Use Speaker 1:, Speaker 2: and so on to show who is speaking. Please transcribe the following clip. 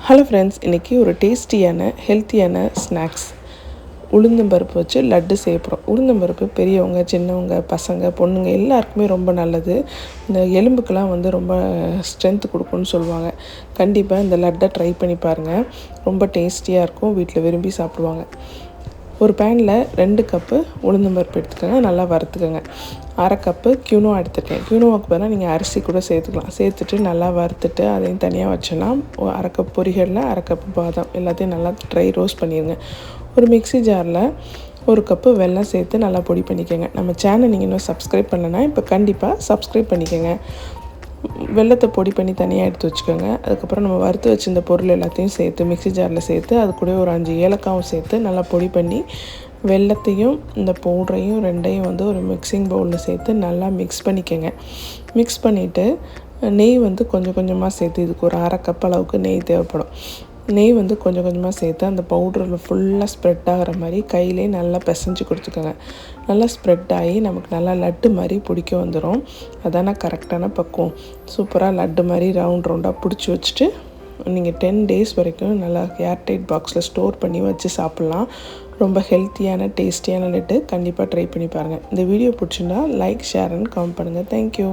Speaker 1: Hello friends, இன்றைக்கி ஒரு டேஸ்டியான ஹெல்த்தியான ஸ்நாக்ஸ் உளுந்தம்பருப்பு வச்சு லட்டு செய்ய போகிறோம். உளுந்தம்பருப்பு பெரியவங்க, சின்னவங்க, பசங்க, பொண்ணுங்க எல்லாருக்குமே ரொம்ப நல்லது. இந்த எலும்புக்கெலாம் ரொம்ப ஸ்ட்ரென்த் கொடுக்கும்னு சொல்லுவாங்க. கண்டிப்பாக இந்த லட்டை ட்ரை பண்ணி பாருங்கள். ரொம்ப டேஸ்டியாக இருக்கும், வீட்டில் விரும்பி சாப்பிடுவாங்க. ஒரு பேனில் 2 கப்பு உளுந்தம்பருப்பு எடுத்துக்கோங்க, நல்லா வறுத்துக்கோங்க. 1/2 கப்பு கியூனோவா எடுத்துருக்கேன். கியூனோவாக்கு பதிலாக நீங்கள் அரிசி கூட சேர்த்துக்கலாம். சேர்த்துட்டு நல்லா வறுத்துட்டு அதையும் தனியாக வச்சிடலாம். 1/2 கப் பொரிகடலை, 1/2 கப்பு பாதாம் எல்லாத்தையும் நல்லா ட்ரை ரோஸ்ட் பண்ணிடுங்க. ஒரு மிக்ஸி ஜாரில் 1 கப்பு வெல்லம் சேர்த்து நல்லா பொடி பண்ணிக்கோங்க. நம்ம சேனல் நீங்கள் இன்னும் சப்ஸ்கிரைப் பண்ணலைன்னா இப்போ கண்டிப்பாக சப்ஸ்கிரைப் பண்ணிக்கோங்க. வெல்லத்தை பொடி பண்ணி தனியாக எடுத்து வச்சுக்கோங்க. அதுக்கப்புறம் நம்ம வறுத்து வச்சுருந்த பொருள் எல்லாத்தையும் சேர்த்து மிக்ஸி ஜாரில் சேர்த்து அது கூட ஒரு 5 ஏலக்காவும் சேர்த்து நல்லா பொடி பண்ணி வெல்லத்தையும் இந்த பவுடரையும் 2ஐயும் ஒரு மிக்சிங் பவுலில் சேர்த்து நல்லா மிக்ஸ் பண்ணிக்கோங்க. மிக்ஸ் பண்ணிவிட்டு நெய் கொஞ்சம் கொஞ்சமாக சேர்த்து, இதுக்கு ஒரு 1/2 கப் அளவுக்கு நெய் தேவைப்படும். நெய் கொஞ்சம் கொஞ்சமாக சேர்த்து அந்த பவுடரில் ஃபுல்லாக ஸ்ப்ரெட் ஆகிற மாதிரி கையிலே நல்லா பிசைஞ்சு கொடுத்துக்கோங்க. நல்லா ஸ்ப்ரெட் ஆகி நமக்கு நல்லா லட்டு மாதிரி பிடிக்க வந்துடும். அதான கரெக்டான பக்குவம். சூப்பராக லட்டு மாதிரி ரவுண்டாக பிடிச்சி வச்சுட்டு நீங்கள் 10 days வரைக்கும் நல்லா ஏர்டைட் பாக்ஸில் ஸ்டோர் பண்ணி வச்சு சாப்பிட்லாம். ரொம்ப ஹெல்த்தியான டேஸ்டியான லட்டு கண்டிப்பாக ட்ரை பண்ணி பாருங்கள். இந்த வீடியோ பிடிச்சிருந்தா லைக், ஷேர் அண்ட் கமெண்ட் பண்ணுங்கள். தேங்க்யூ.